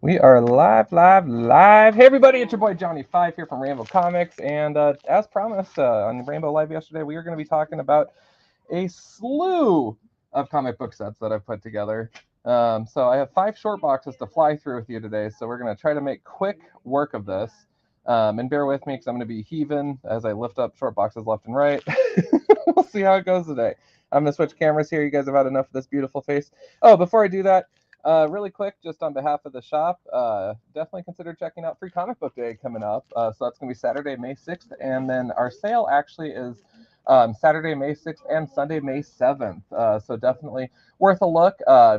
We are live, live, live. Hey, everybody, it's your boy Johnny Five here from Rainbow Comics. And as promised on Rainbow Live yesterday, we are going to be talking about a slew of comic book sets that I've put together. So I have 5 short boxes to fly through with you today. So we're going to try to make quick work of this. And bear with me because I'm going to be heaving as I lift up short boxes left and right. We'll see how it goes today. I'm going to switch cameras here. You guys have had enough of this beautiful face. Oh, before I do that, really quick, just on behalf of the shop, definitely consider checking out Free Comic Book Day coming up. So that's going to be Saturday, May 6th. And then our sale actually is Saturday, May 6th and Sunday, May 7th. So definitely worth a look.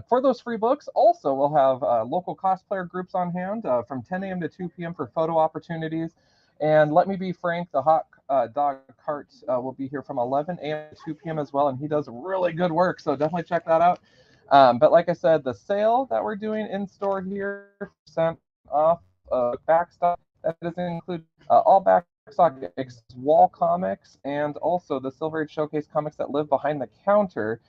For those free books, also we'll have local cosplayer groups on hand from 10 a.m. to 2 p.m. for photo opportunities. And let me be frank, the Hot Dog Cart will be here from 11 a.m. to 2 p.m. as well, and he does really good work, so definitely check that out. But like I said, the sale that we're doing in store here, 50% off backstock, that does include all backstock wall comics and also the Silver Age Showcase comics that live behind the counter.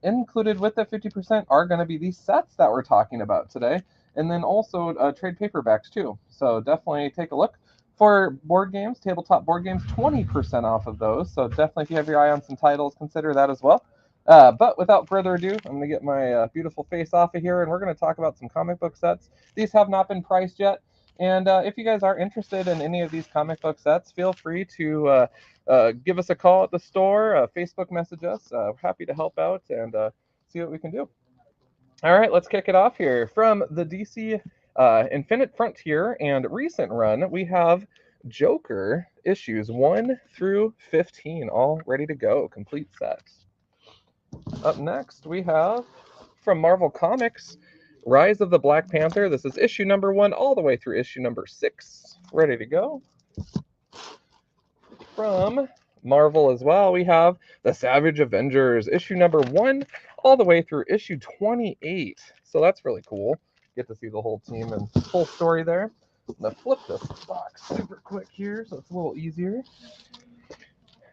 Included with the 50% are going to be these sets that we're talking about today, and then also trade paperbacks too. So definitely take a look. For board games, tabletop board games, 20% off of those. So definitely, if you have your eye on some titles, consider that as well. But without further ado, I'm going to get my beautiful face off of here, and we're going to talk about some comic book sets. These have not been priced yet, and if you guys are interested in any of these comic book sets, feel free to give us a call at the store, Facebook message us. Happy to help out and see what we can do. All right, let's kick it off here. From the DC Infinite Frontier and recent run, we have Joker issues 1 through 15, all ready to go, complete set. Up next, we have from Marvel Comics, Rise of the Black Panther. This is issue number 1 all the way through issue number 6, ready to go. From Marvel as well, we have the Savage Avengers, issue number 1 all the way through issue 28. So that's really cool. Get to see the whole team and full story there. I'm going to flip this box super quick here so it's a little easier.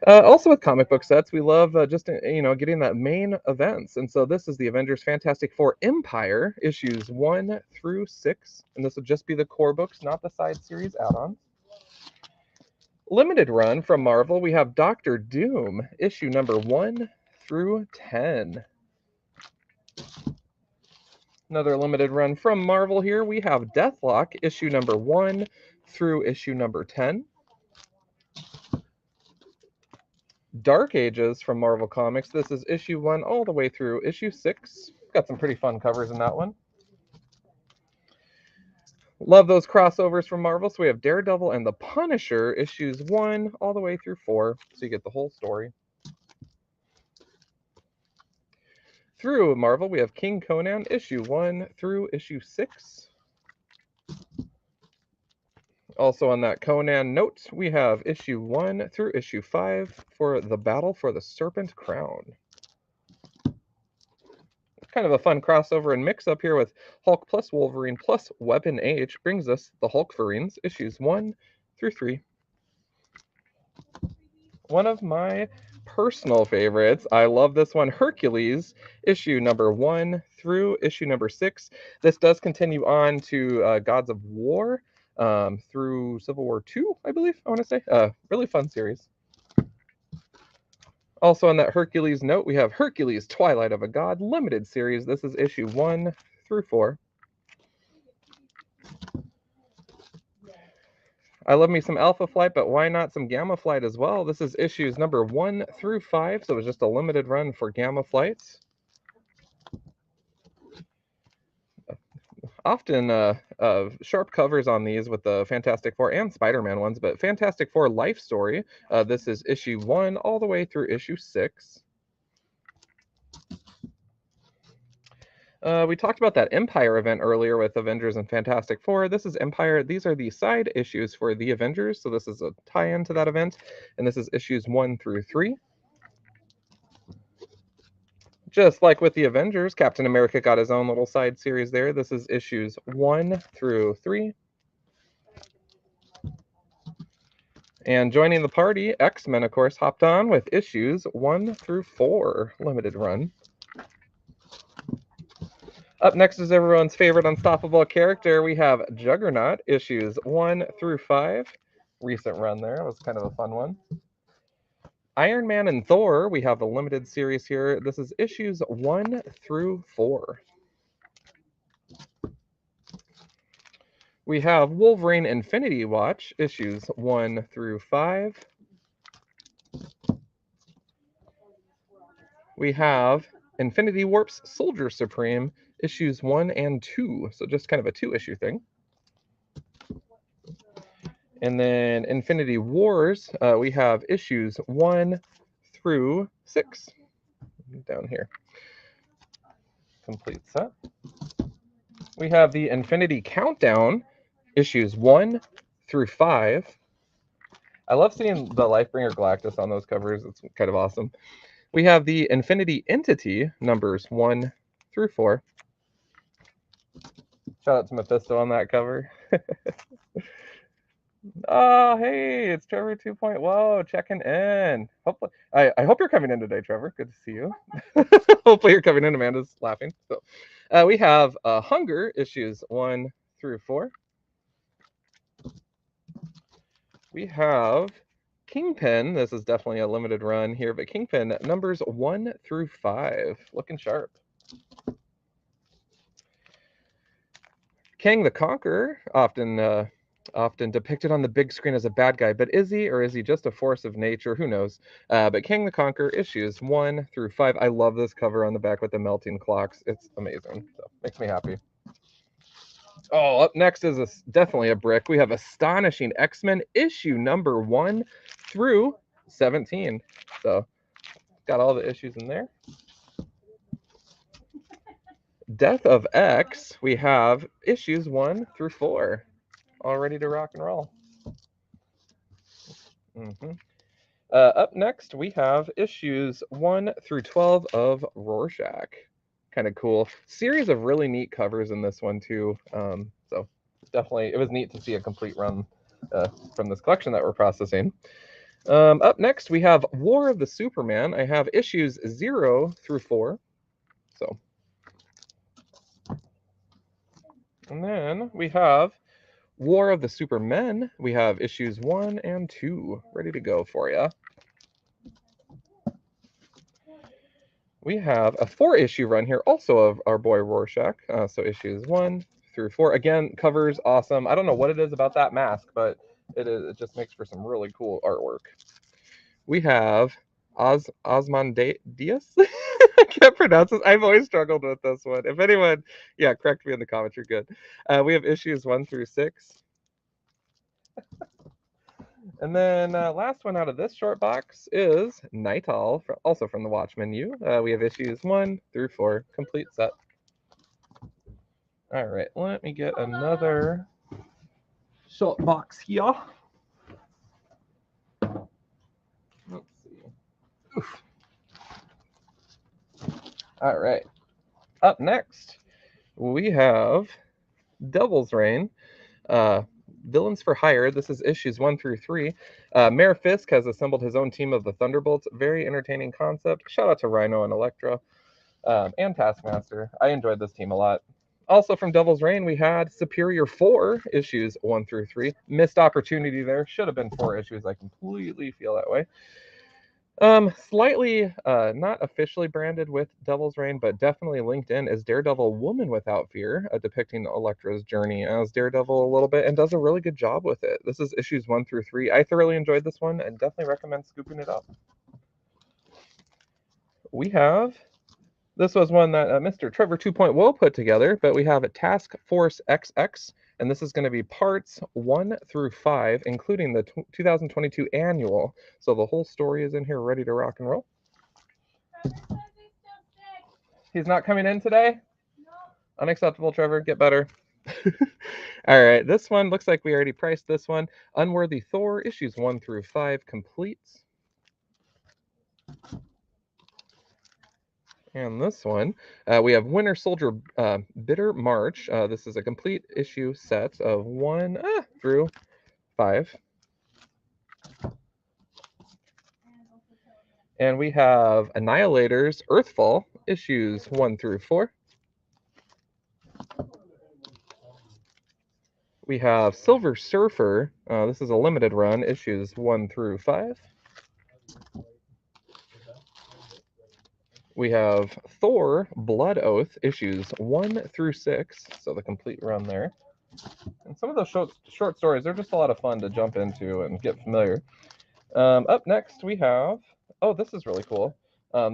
Also with comic book sets, we love just getting that main events, and so this is the Avengers Fantastic Four Empire issues 1 through 6, and this will just be the core books, not the side series add-ons. Limited run from Marvel, we have Doctor Doom issue number 1 through 10. Another limited run from Marvel here, we have Deathlock issue number 1 through issue number 10. Dark Ages from Marvel Comics. This is issue 1 all the way through issue 6. Got some pretty fun covers in that one. Love those crossovers from Marvel. So we have Daredevil and the Punisher issues 1 all the way through 4. So you get the whole story. Through Marvel, we have King Conan issue 1 through issue 6. Also on that Conan note, we have issue 1 through issue 5 for the Battle for the Serpent Crown. Kind of a fun crossover and mix up here with Hulk plus Wolverine plus Weapon H brings us the Hulkverines issues 1 through 3. One of my personal favorites, I love this one, Hercules issue number 1 through issue number 6. This does continue on to Gods of War through Civil War 2, I believe, I want to say. Really fun series. Also on that Hercules note, we have Hercules Twilight of a God limited series. This is issue 1 through 4. I love me some Alpha Flight, but why not some Gamma Flight as well? This is issues number 1 through 5, so it was just a limited run for Gamma Flights. Often sharp covers on these with the Fantastic Four and Spider-Man ones, but Fantastic Four Life Story. This is issue 1 all the way through issue 6. We talked about that Empire event earlier with Avengers and Fantastic Four. This is Empire. These are the side issues for the Avengers, so this is a tie-in to that event, and this is issues 1 through 3. Just like with the Avengers, Captain America got his own little side series there. This is issues 1 through 3. And joining the party, X-Men, of course, hopped on with issues 1 through 4, limited run. Up next is everyone's favorite unstoppable character. We have Juggernaut, issues 1 through 5. Recent run there. It was kind of a fun one. Iron Man and Thor, we have a limited series here. This is issues 1 through 4. We have Wolverine Infinity Watch, issues 1 through 5. We have Infinity Warp's Soldier Supreme, issues 1 and 2. So just kind of a 2-issue thing. And then Infinity Wars, we have issues 1 through 6 down here. Complete set. We have the Infinity Countdown, issues 1 through 5. I love seeing the Lifebringer Galactus on those covers. It's kind of awesome. We have the Infinity Entity, numbers 1 through 4. Shout out to Mephisto on that cover. Oh, hey, it's Trevor 2.0. Whoa, checking in. Hopefully, I hope you're coming in today, Trevor. Good to see you. Hopefully you're coming in. Amanda's laughing. So we have Hunger, issues 1 through 4. We have Kingpin. This is definitely a limited run here, but Kingpin, numbers 1 through 5. Looking sharp. Kang the Conqueror, often depicted on the big screen as a bad guy, but is he, or is he just a force of nature? Who knows? But Kang the Conqueror, issues 1 through 5. I love this cover on the back with the melting clocks. It's amazing. So makes me happy. Oh, up next is definitely a brick. We have Astonishing X-Men, issue number 1 through 17. So got all the issues in there. Death of X, we have issues 1 through 4. All ready to rock and roll. Up next, we have issues 1 through 12 of Rorschach. Kind of cool. Series of really neat covers in this one, too. So definitely, it was neat to see a complete run from this collection that we're processing. Up next, we have War of the Superman. I have issues 0 through 4. So. And then we have War of the Supermen. We have issues 1 and 2 ready to go for you. We have a 4-issue run here, also of our boy Rorschach. So issues 1 through 4. Again, covers awesome. I don't know what it is about that mask, but it just makes for some really cool artwork. We have Ozymandias. I can't pronounce this. I've always struggled with this one. If anyone, correct me in the comments. You're good. We have issues 1 through 6. And then last one out of this short box is Night Owl, also from the Watchmen U. We have issues 1 through 4, complete set. All right, let me get another short box here. Let's see. Oof. All right, up next, we have Devil's Reign. Villains for Hire. This is issues 1 through 3. Mayor Fisk has assembled his own team of the Thunderbolts. Very entertaining concept. Shout out to Rhino and Elektra and Taskmaster. I enjoyed this team a lot. Also from Devil's Reign, we had Superior 4, issues 1 through 3. Missed opportunity there. Should have been 4 issues. I completely feel that way. Slightly not officially branded with Devil's Reign, but definitely linked in is Daredevil Woman Without Fear, depicting Elektra's journey as Daredevil a little bit, and does a really good job with it. This is issues 1 through 3. I thoroughly enjoyed this one and definitely recommend scooping it up. We have, this was one that Mr. Trevor 2.0 put together, but we have a Task Force XX, and this is going to be parts 1 through 5, including the 2022 annual. So the whole story is in here ready to rock and roll. He's not coming in today? No. Unacceptable, Trevor. Get better. All right, this one looks like we already priced this one. Unworthy Thor, issues 1 through 5, complete. And this one, we have Winter Soldier Bitter March. This is a complete issue set of 1 through 5. And we have Annihilators Earthfall, issues 1 through 4. We have Silver Surfer. This is a limited run, issues 1 through 5. We have Thor Blood Oath, issues 1 through 6, so the complete run there. And some of those short stories, they're just a lot of fun to jump into and get familiar. Up next, we have, oh, this is really cool.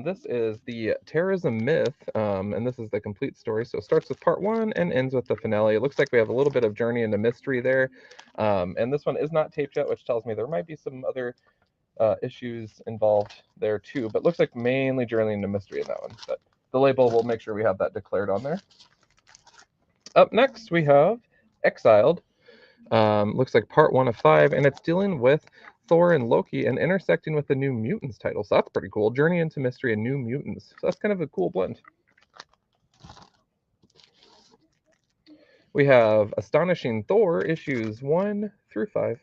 This is the Terrorism Myth, and this is the complete story. So it starts with part 1 and ends with the finale. It looks like we have a little bit of journey into mystery there. And this one is not taped yet, which tells me there might be some other issues involved there too, but looks like mainly journey into mystery in that one. But the label, will make sure we have that declared on there. Up next, we have Exiled. Looks like part 1 of 5, and it's dealing with Thor and Loki and intersecting with the New Mutants title. So that's pretty cool. Journey into Mystery and New Mutants. So that's kind of a cool blend. We have Astonishing Thor, issues 1 through 5.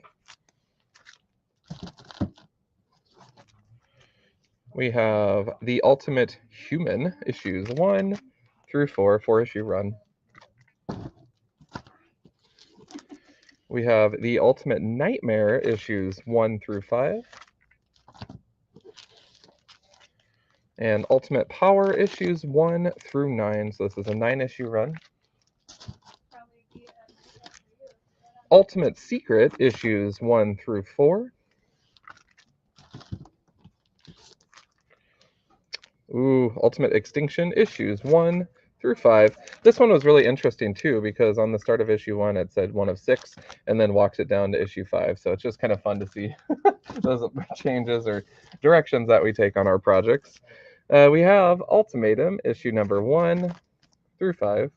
We have The Ultimate Human, issues 1 through 4, 4-issue run. We have The Ultimate Nightmare, issues 1 through 5. And Ultimate Power, issues 1 through 9. So this is a 9-issue run. Ultimate Secret, issues 1 through 4. Ooh, Ultimate Extinction, issues 1 through 5. This one was really interesting too, because on the start of issue 1 it said 1 of 6, and then walks it down to issue 5. So it's just kind of fun to see those changes or directions that we take on our projects. We have Ultimatum, issue number 1 through 5.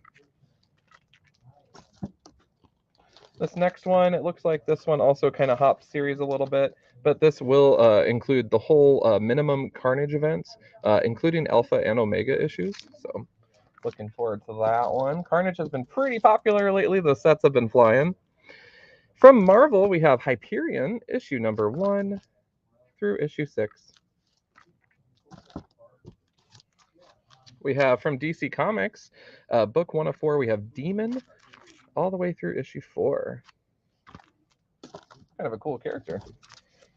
This next one, it looks like this one also kind of hops series a little bit, but this will include the whole minimum Carnage events, including Alpha and Omega issues. So looking forward to that one. Carnage has been pretty popular lately. The sets have been flying. From Marvel, we have Hyperion, issue number 1 through issue 6. We have from DC Comics, book 1 of 4, we have Demon, all the way through issue 4. Kind of a cool character.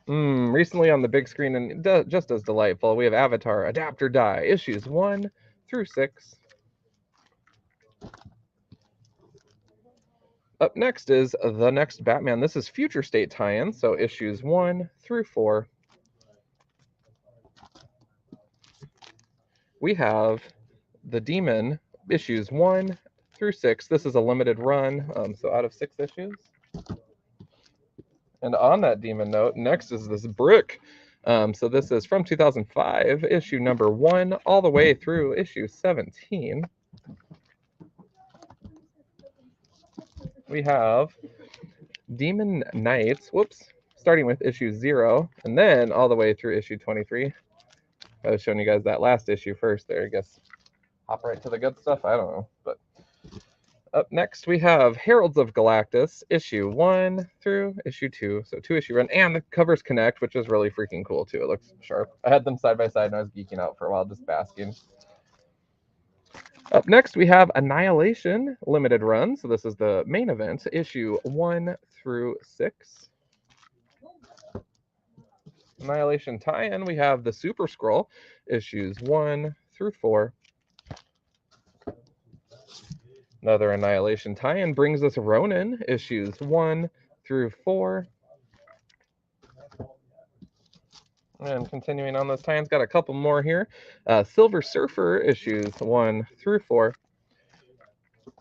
Recently on the big screen, and just as delightful, we have Avatar, Adapt or Die, issues 1 through 6. Up next is The Next Batman. This is Future State tie-in, so issues 1 through 4. We have The Demon, issues 1 through 6. This is a limited run, so out of 6 issues. And on that Demon note, next is this Brick. So this is from 2005, issue number 1, all the way through issue 17. We have Demon Knights, starting with issue 0, and then all the way through issue 23. I was showing you guys that last issue first there, I guess. Hop right to the good stuff, I don't know. But up next, we have Heralds of Galactus, issue 1 through issue 2. So 2-issue run, and the covers connect, which is really freaking cool, too. It looks sharp. I had them side by side, and I was geeking out for a while, just basking. Up next, we have Annihilation limited run. So this is the main event, issue 1 through 6. Annihilation tie-in, we have the Super Scroll, issues 1 through 4. Another Annihilation tie-in brings us Ronin, issues 1 through 4. And continuing on those tie-ins, got a couple more here. Silver Surfer, issues 1 through 4.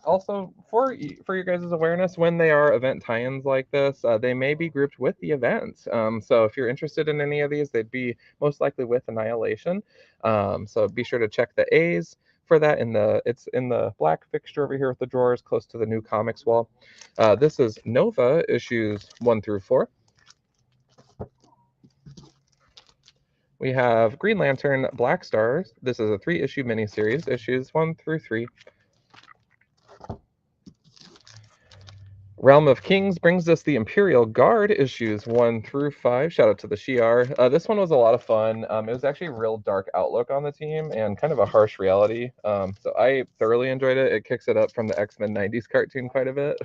Also, for your guys' awareness, when they are event tie-ins like this, they may be grouped with the event. So if you're interested in any of these, they'd be most likely with Annihilation. So be sure to check the A's for that. It's in the black fixture over here with the drawers close to the new comics wall. This is Nova, issues 1 through 4. We have Green Lantern Black Stars. This is a 3-issue miniseries, issues 1 through 3. Realm of Kings brings us the Imperial Guard issues 1 through 5. Shout out to the Shi'ar. This one was a lot of fun. It was actually a real dark outlook on the team and kind of a harsh reality. So I thoroughly enjoyed it. It kicks it up from the X-Men 90s cartoon quite a bit.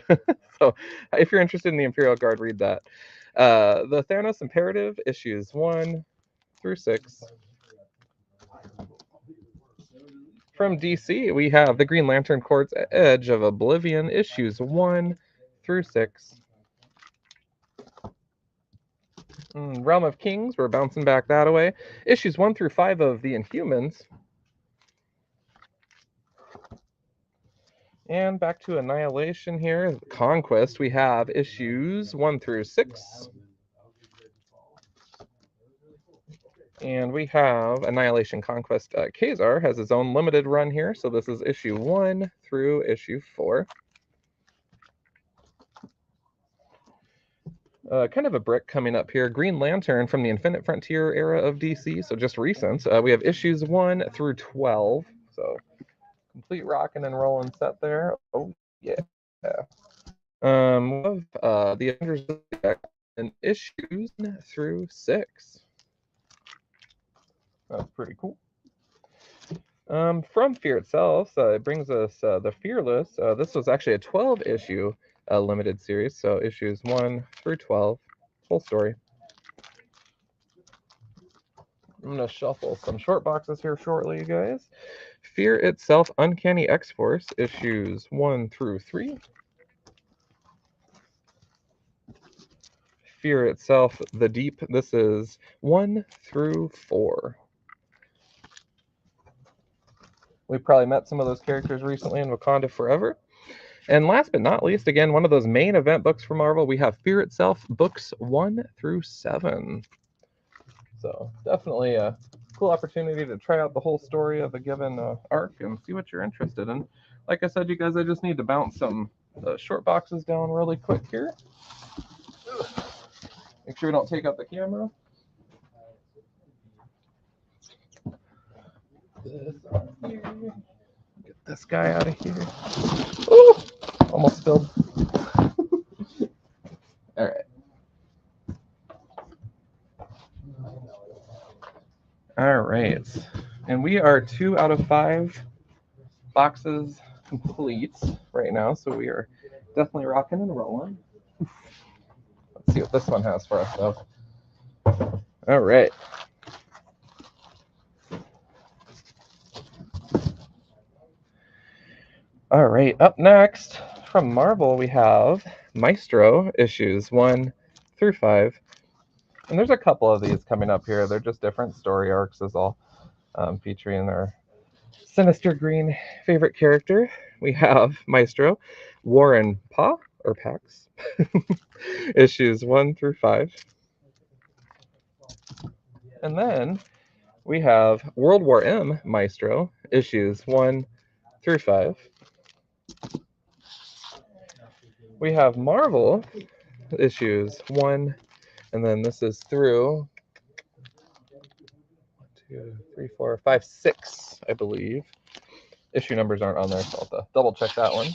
So if you're interested in the Imperial Guard, read that. The Thanos Imperative issues 1 through 6. From DC, we have the Green Lantern Corps Edge of Oblivion issues 1 through 6. Realm of Kings, we're bouncing back that away. Issues 1 through 5 of The Inhumans. And back to Annihilation here. Conquest, we have issues 1 through 6. And we have Annihilation Conquest. Kazar has his own limited run here, so this is issue 1 through issue 4. Kind of a brick coming up here. Green Lantern from the Infinite Frontier era of DC, so just recent. We have issues 1 through 12, so complete rocking and rolling set there. Oh, yeah. We have the Avengers in issues 1 through 6. That's pretty cool. From Fear itself, it brings us the Fearless. This was actually a 12-issue limited series, so issues 1 through 12, full story. I'm going to shuffle some short boxes here shortly, you guys. Fear itself, Uncanny X-Force, issues 1 through 3. Fear itself, The Deep, this is 1 through 4. We probably met some of those characters recently in Wakanda Forever. And last but not least, again, one of those main event books for Marvel, we have Fear itself, books 1 through 7. So definitely a cool opportunity to try out the whole story of a given arc and see what you're interested in. Like I said, you guys, I just need to bounce some short boxes down really quick here. Make sure we don't take out the camera. Get this guy out of here. Ooh, almost spilled. All right. All right. And we are 2 out of 5 boxes complete right now, so we are definitely rocking and rolling. Let's see what this one has for us, though. All right. All right, up next from Marvel, we have Maestro issues 1 through 5. And there's a couple of these coming up here. They're just different story arcs is all, featuring our Sinister Green favorite character. We have Maestro, Warren Pax, issues 1 through 5. And then we have World War M Maestro, issues 1 through 5. We have Marvel, issues 1, and then this is through 1, 2, 3, 4, 5, 6, I believe. Issue numbers aren't on there, so I'll have to double check that one.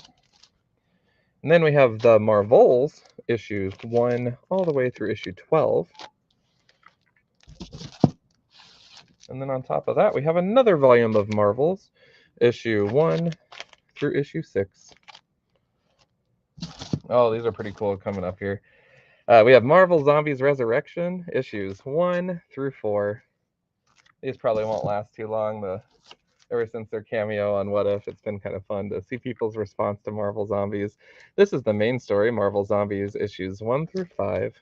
And then we have the Marvels, issues 1 all the way through issue 12. And then on top of that, we have another volume of Marvels, issue 1 through issue 6. Oh, these are pretty cool coming up here. We have Marvel Zombies Resurrection, issues 1 through 4. These probably won't last too long. Ever since their cameo on What If, it's been kind of fun to see people's response to Marvel Zombies. This is the main story, Marvel Zombies, issues 1 through 5.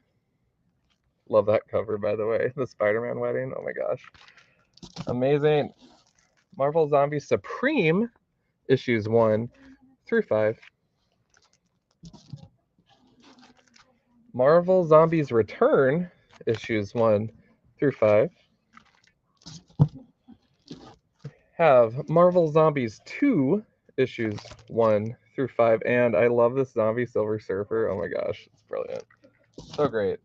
Love that cover, by the way. The Spider-Man wedding. Oh my gosh. Amazing. Marvel Zombies Supreme, issues 1 through 5. Marvel Zombies Return, issues 1 through 5. Have Marvel Zombies 2, issues 1 through 5. And I love this zombie Silver Surfer. Oh my gosh, it's brilliant. So great.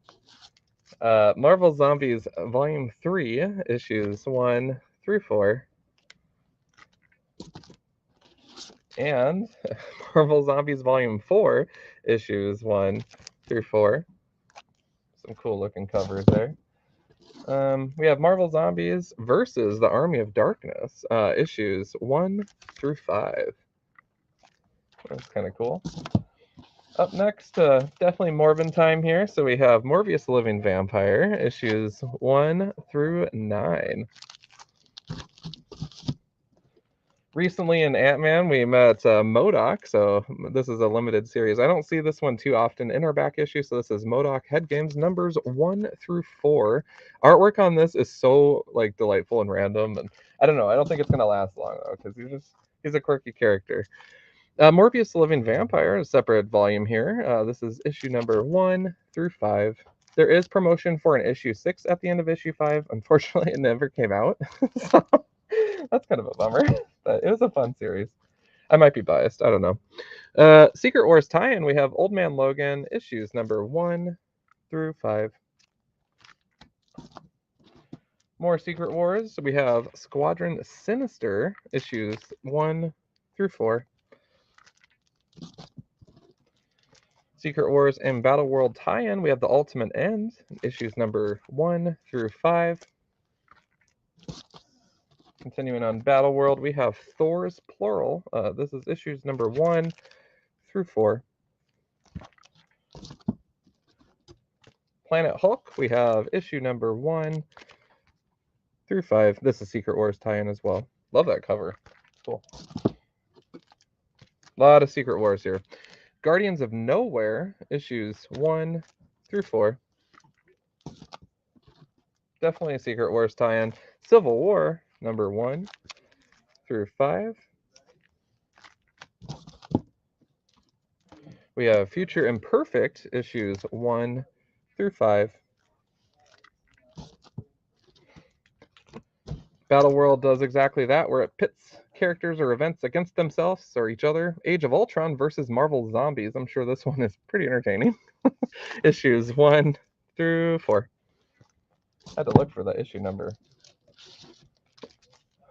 Marvel Zombies Volume 3, issues 1 through 4. And Marvel Zombies Volume 4, issues 1 through 4. Some cool looking covers there. We have Marvel Zombies versus the Army of Darkness, issues 1 through 5. That's kind of cool. Up next, definitely Morbin time here. So we have Morbius the Living Vampire, issues 1 through 9. Recently in Ant-Man, we met MODOK, so this is a limited series. I don't see this one too often in our back issue, so this is MODOK Head Games numbers 1 through 4. Artwork on this is so like delightful and random, and I don't know. I don't think it's gonna last long though, because he's a quirky character. Morbius the Living Vampire, a separate volume here. This is issue number 1 through 5. There is promotion for an issue 6 at the end of issue 5. Unfortunately, it never came out, so that's kind of a bummer. But it was a fun series. I might be biased. I don't know. Secret Wars tie-in. We have Old Man Logan, issues number 1 through 5. More Secret Wars. We have Squadron Sinister, issues 1 through 4. Secret Wars and Battle World tie-in. We have The Ultimate End, issues number 1 through 5. Continuing on Battle World, we have Thor's Plural. This is issues number 1 through 4. Planet Hulk, we have issue number 1 through 5. This is Secret Wars tie-in as well. Love that cover. Cool. A lot of Secret Wars here. Guardians of Nowhere, issues 1 through 4. Definitely a Secret Wars tie-in. Civil War, number 1 through 5. We have Future Imperfect, issues 1 through 5. Battle World does exactly that, where it pits characters or events against themselves or each other. Age of Ultron versus Marvel Zombies. I'm sure this one is pretty entertaining. Issues 1 through 4. I had to look for the issue number.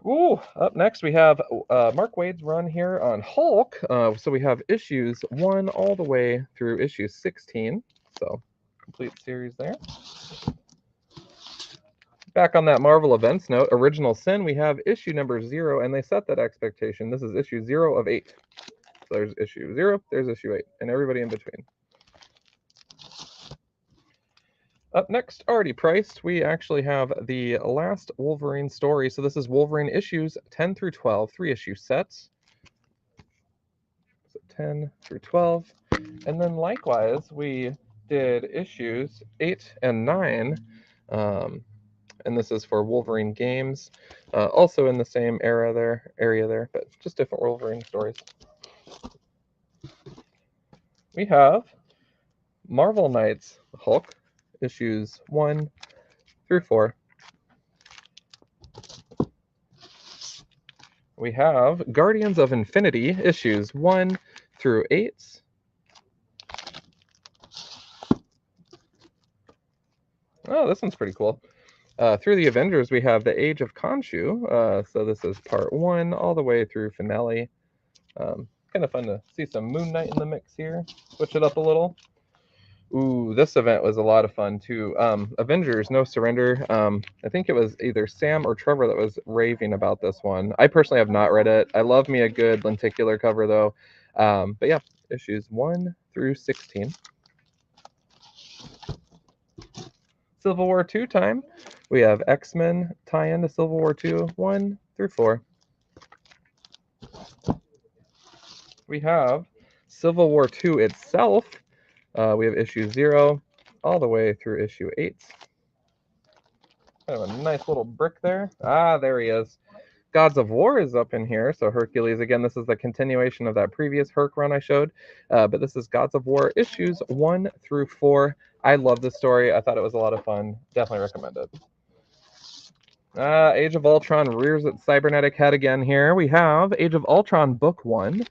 Ooh, up next we have Mark Waid's run here on Hulk. So we have issues 1 all the way through issue 16. So complete series there. Back on that Marvel Events note, Original Sin, we have issue number 0, and they set that expectation. This is issue 0 of 8. So there's issue 0, there's issue 8, and everybody in between. Up next, already priced, we actually have the last Wolverine story. So this is Wolverine issues 10 through 12, 3-issue sets. So 10 through 12. And then likewise, we did issues 8 and 9. And this is for Wolverine Games, also in the same area there, but just different Wolverine stories. We have Marvel Knights Hulk, issues 1 through 4. We have Guardians of Infinity, issues 1 through 8. Oh, this one's pretty cool. Through the Avengers, we have the Age of Khonshu. So this is part 1 all the way through finale. Kind of fun to see some Moon Knight in the mix here. Switch it up a little. Ooh, this event was a lot of fun too. Avengers No Surrender. I think it was either Sam or Trevor that was raving about this one. I personally have not read it. I love me a good lenticular cover though. But yeah, issues 1 through 16. Civil War 2 time. We have X-Men tie-in to Civil War 2, 1 through 4. We have Civil War 2 itself. We have issue 0 all the way through issue 8. Kind of a nice little brick there. Ah, there he is. Gods of War is up in here. So Hercules, again, this is the continuation of that previous Herc run I showed. But this is Gods of War issues 1 through 4. I love this story. I thought it was a lot of fun. Definitely recommend it. Age of Ultron rears its cybernetic head again here. We have Age of Ultron book 1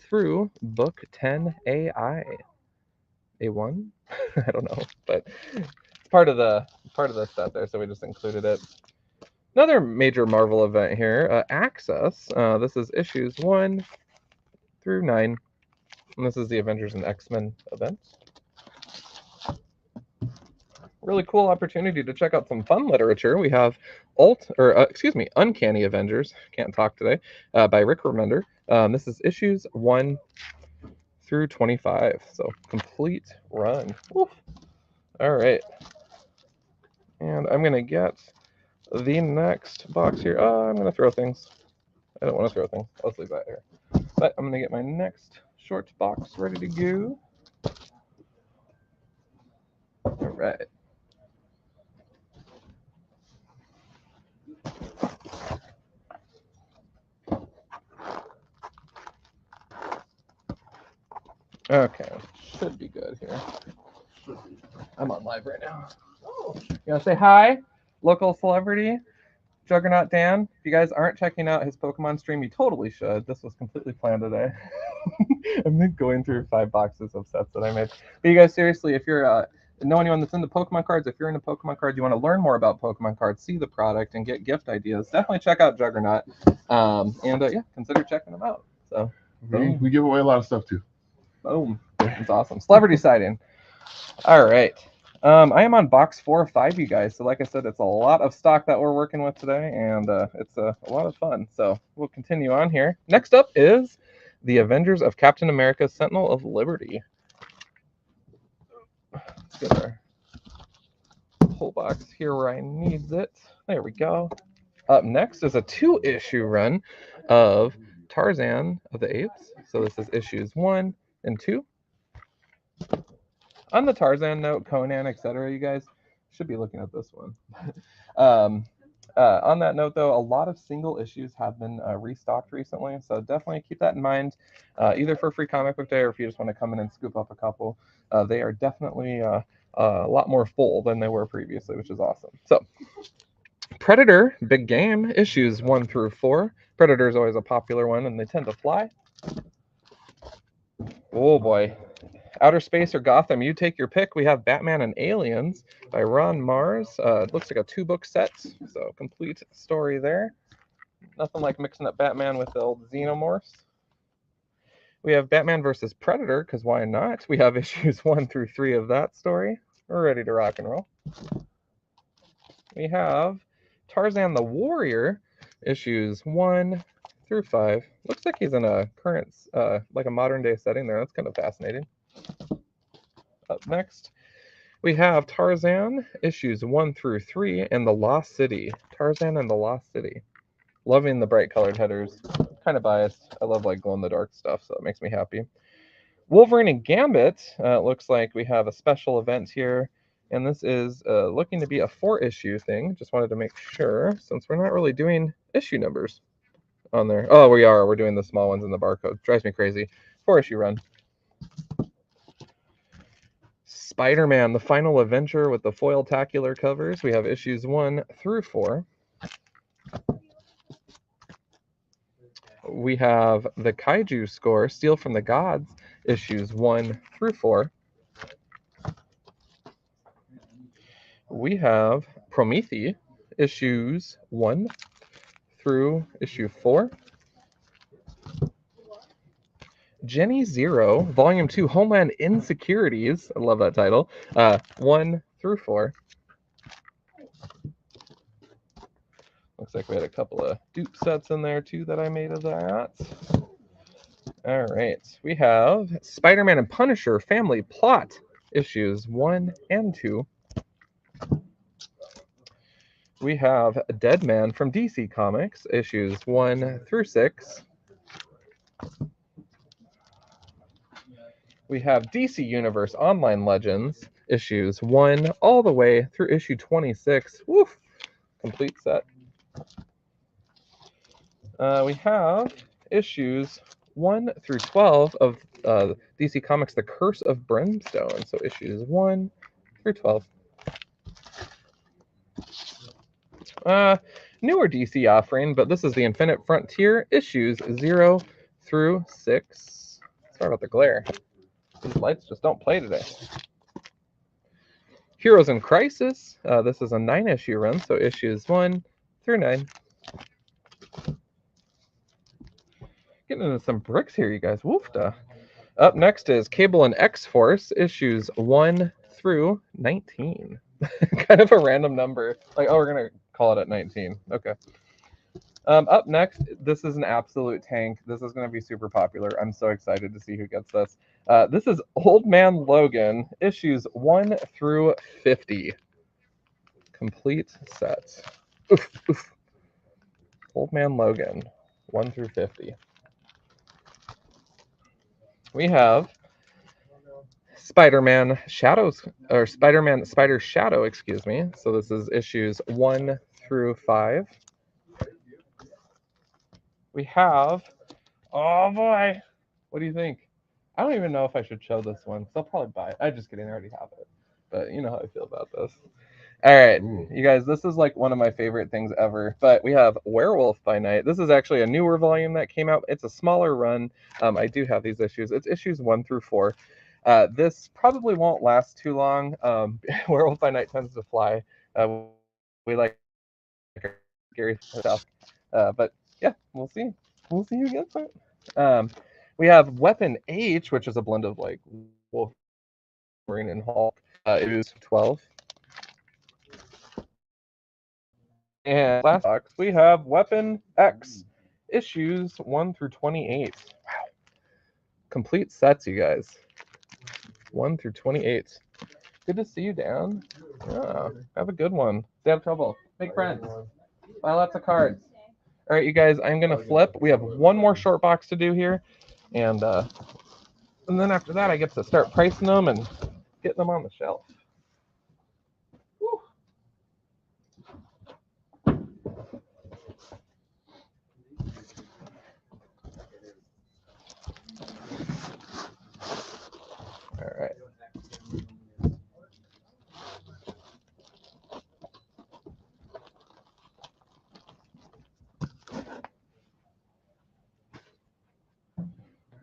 through book 10 AI. A1? I don't know, but it's part of the set there, so we just included it. Another major Marvel event here, Access. This is issues 1 through 9. And this is the Avengers and X-Men event. Really cool opportunity to check out some fun literature. We have Uncanny Avengers, can't talk today, by Rick Remender. This is issues 1 through 25, so complete run. Woof. All right. And I'm going to get the next box here. I'm going to throw things. I don't want to throw things. Let's leave that here. But I'm going to get my next short box ready to go. All right. Okay, should be good here. I'm on live right now. Oh, you want to say hi? Local celebrity, Juggernaut Dan. If you guys aren't checking out his Pokemon stream, you totally should. This was completely planned today. I've been going through 5 boxes of sets that I made. But you guys, seriously, if you're know anyone that's into Pokemon cards, if you're into Pokemon cards, you want to learn more about Pokemon cards, see the product, and get gift ideas, definitely check out Juggernaut. Yeah, consider checking them out. So we give away a lot of stuff too. Boom. That's awesome. Celebrity sighting. All right. I am on box 4 of 5, you guys. So like I said, it's a lot of stock that we're working with today, and it's a lot of fun. So we'll continue on here. Next up is the Avengers of Captain America, Sentinel of Liberty. Let's get our whole box here where I need it. There we go. Up next is a 2-issue run of Tarzan of the Apes. So this is issues 1 and 2. On the Tarzan note, Conan, etc., you guys should be looking at this one. On that note, though, a lot of single issues have been restocked recently, so definitely keep that in mind, either for free comic book day or if you just want to come in and scoop up a couple. They are definitely a lot more full than they were previously, which is awesome. So, Predator, Big Game, issues 1 through 4. Predator is always a popular one, and they tend to fly. Oh boy. Outer Space or Gotham, you take your pick. We have Batman and Aliens by Ron Mars. It looks like a 2-book set, so complete story there. Nothing like mixing up Batman with the old Xenomorphs. We have Batman versus Predator, because why not? We have issues 1 through 3 of that story. We're ready to rock and roll. We have Tarzan the Warrior, issues 1 through 5. Looks like he's in a current, like a modern day setting there. That's kind of fascinating. Up next, we have Tarzan, issues 1 through 3, and The Lost City. Tarzan and the Lost City. Loving the bright colored headers. Kind of biased. I love like glow-in-the-dark stuff, so it makes me happy. Wolverine and Gambit. Looks like we have a special event here, and this is looking to be a 4-issue thing. Just wanted to make sure, since we're not really doing issue numbers on there. Oh, we are. We're doing the small ones in the barcode. Drives me crazy. 4-issue run. Spider-Man, the Final Adventure with the foil-tacular covers. We have issues 1 through 4. We have the Kaiju Score, Steal from the Gods, issues 1 through 4. We have Prometheus, issues 1 through issue 4. Jenny Zero, Volume 2, Homeland Insecurities. I love that title. 1 through 4. Looks like we had a couple of dupe sets in there, too, that I made of that. All right. We have Spider-Man and Punisher Family Plot, issues 1 and 2. We have Dead Man from DC Comics, issues 1 through 6. We have DC Universe Online Legends, issues 1 all the way through issue 26. Woof! Complete set. We have issues 1 through 12 of DC Comics The Curse of Brimstone. So issues 1 through 12. Newer DC offering, but this is the Infinite Frontier, issues 0 through 6. Sorry about the glare. These lights just don't play today. Heroes in Crisis. This is a 9-issue run, so issues 1 through 9. Getting into some bricks here, you guys. Woofda. Up next is Cable and X-Force, issues 1 through 19. Kind of a random number. Like, oh, we're going to call it at 19. Okay. Up next, this is an absolute tank. This is going to be super popular. I'm so excited to see who gets this. This is Old Man Logan, issues 1 through 50. Complete set. Oof, oof. Old Man Logan, 1 through 50. We have Spider-Man Shadows, or Spider-Man Spider Shadow, excuse me. So this is issues 1 through 5. We have, oh boy, what do you think? I don't even know if I should show this one. So I'll probably buy it. I'm just kidding, I already have it. But you know how I feel about this. All right, you guys, this is like one of my favorite things ever. But we have Werewolf by Night. This is actually a newer volume that came out. It's a smaller run. I do have these issues. It's issues 1 through 4. This probably won't last too long. Werewolf by Night tends to fly. We like scary stuff. But yeah, we'll see. We'll see who gets it. We have Weapon H, which is a blend of like Wolverine and Hulk. It is 12. And last box, we have Weapon X, issues 1 through 28. Wow. Complete sets, you guys. 1 through 28. Good to see you, Dan. Yeah, have a good one. Stay out of trouble. Make friends. Buy lots of cards. All right, you guys, I'm going to flip. We have one more short box to do here. And then after that, I get to start pricing them and getting them on the shelf. Woo. All right.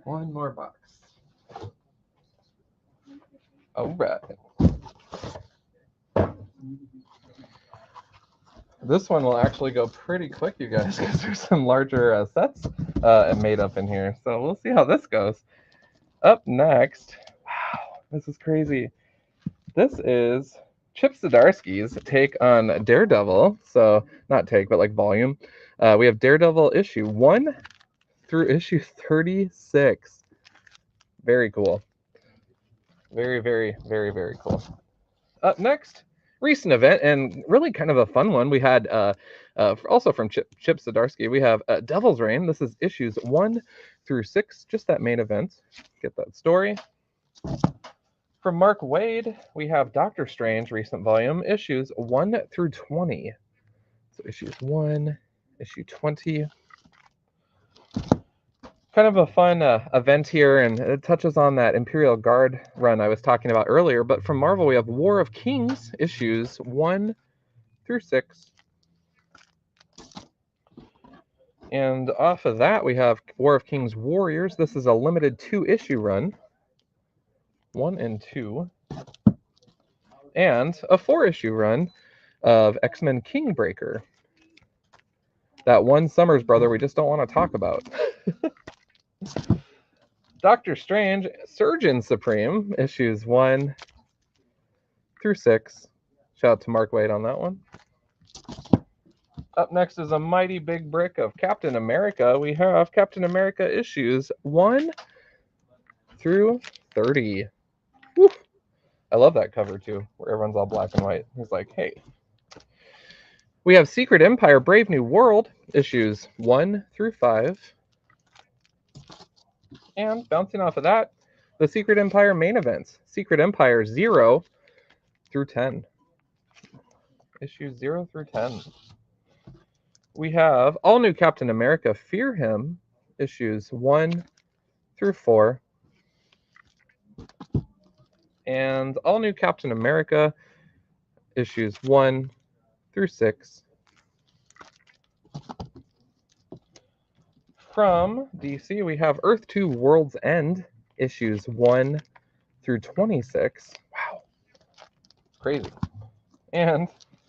One more box. All right. This one will actually go pretty quick, you guys, because there's some larger sets made up in here. So we'll see how this goes. Up next, wow, this is crazy. This is Chip Zdarsky's take on Daredevil. So not take, but like volume. We have Daredevil issue 1 through issue 36. Very cool. Very, very, very, very cool. Up next, recent event, and really kind of a fun one. We had also from Chip Zdarsky, we have Devil's Reign. This is issues 1 through 6, just that main event. Get that story. From Mark Waid, we have Doctor Strange, recent volume, issues 1 through 20. So issues 1, issue 20. Kind of a fun event here, and it touches on that Imperial Guard run I was talking about earlier. But from Marvel, we have War of Kings, issues 1 through 6. And off of that, we have War of Kings Warriors. This is a limited 2-issue run. 1 and 2. And a 4-issue run of X-Men Kingbreaker. That one Summers brother we just don't want to talk about. Doctor Strange, Surgeon Supreme, issues 1 through 6. Shout out to Mark Waid on that one. Up next is a mighty big brick of Captain America. We have Captain America issues 1 through 30. Woo. I love that cover too, where everyone's all black and white. He's like, hey. We have Secret Empire, Brave New World, issues 1 through 5. And bouncing off of that, the Secret Empire main events. Secret Empire 0 through 10. Issues 0 through 10. We have all new Captain America, Fear Him, issues 1 through 4. And all new Captain America, issues 1 through 6. From DC, we have Earth 2 World's End, issues 1 through 26. Wow. Crazy. And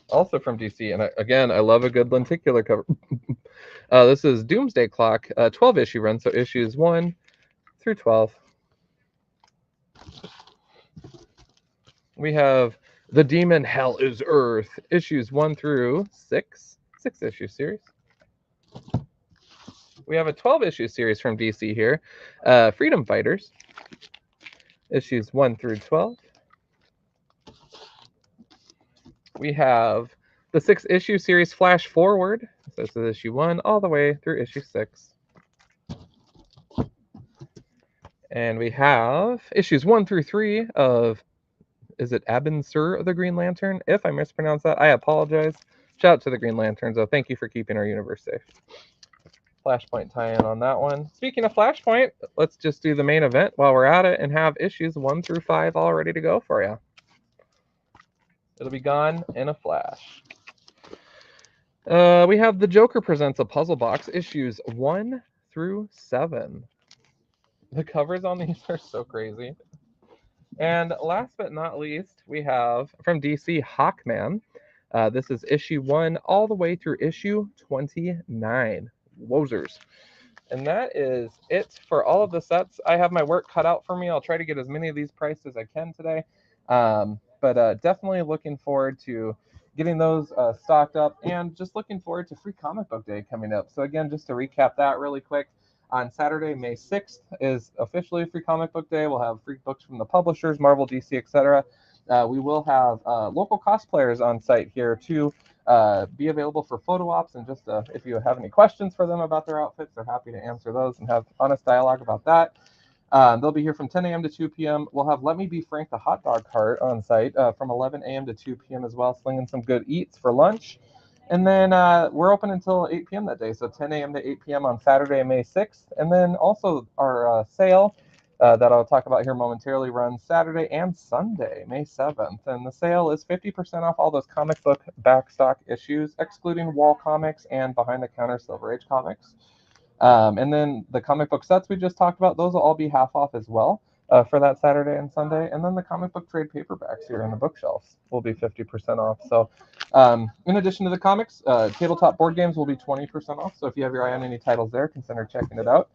also from DC. And again, I love a good lenticular cover. This is Doomsday Clock, 12 issue run, so issues 1 through 12. We have The Demon Hell is Earth, issues 1 through 6. 6-issue series. We have a 12-issue series from DC here. Freedom Fighters, issues 1 through 12. We have the 6-issue series Flash Forward. So this is issue 1 all the way through issue 6. And we have issues 1 through 3 of, is it Abin Sur of the Green Lantern? If I mispronounce that, I apologize. Shout out to the Green Lanterns, though. Thank you for keeping our universe safe. Flashpoint tie-in on that one. Speaking of Flashpoint, let's just do the main event while we're at it and have issues 1 through 5 all ready to go for you. It'll be gone in a flash. We have The Joker Presents a Puzzle Box, issues 1 through 7. The covers on these are so crazy. And last but not least, we have from DC Hawkman. This is issue 1 all the way through issue 29. Wozers. And that is it for all of the sets. I have my work cut out for me. I'll try to get as many of these priced as I can today. But definitely looking forward to getting those stocked up, and just looking forward to Free Comic Book Day coming up. So again, just to recap that really quick, on Saturday, May 6th is officially Free Comic Book Day. We'll have free books from the publishers, Marvel, DC, etc. We will have local cosplayers on site here to be available for photo ops, and just if you have any questions for them about their outfits, they're happy to answer those and have honest dialogue about that. They'll be here from 10 a.m. to 2 p.m. We'll have Let Me Be Frank, the hot dog cart, on site from 11 a.m. to 2 p.m. as well, slinging some good eats for lunch. And then we're open until 8 p.m. that day, so 10 a.m. to 8 p.m. on Saturday, May 6th. And then also our sale that I'll talk about here momentarily runs Saturday and Sunday, May 7th. And the sale is 50% off all those comic book backstock issues, excluding wall comics and behind-the-counter Silver Age comics. And then the comic book sets we just talked about, those will all be half off as well for that Saturday and Sunday. And then the comic book trade paperbacks here in the bookshelves will be 50% off. So in addition to the comics, tabletop board games will be 20% off. So if you have your eye on any titles there, consider checking it out.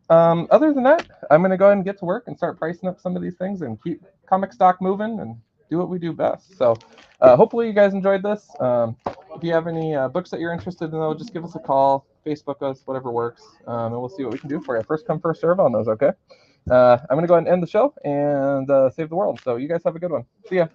Other than that, I'm going to go ahead and get to work and start pricing up some of these things and keep comic stock moving and do what we do best. So hopefully you guys enjoyed this. If you have any books that you're interested in, though, just give us a call, Facebook us, whatever works, and we'll see what we can do for you. First come, first serve on those, okay? I'm going to go ahead and end the show and save the world. So you guys have a good one. See ya.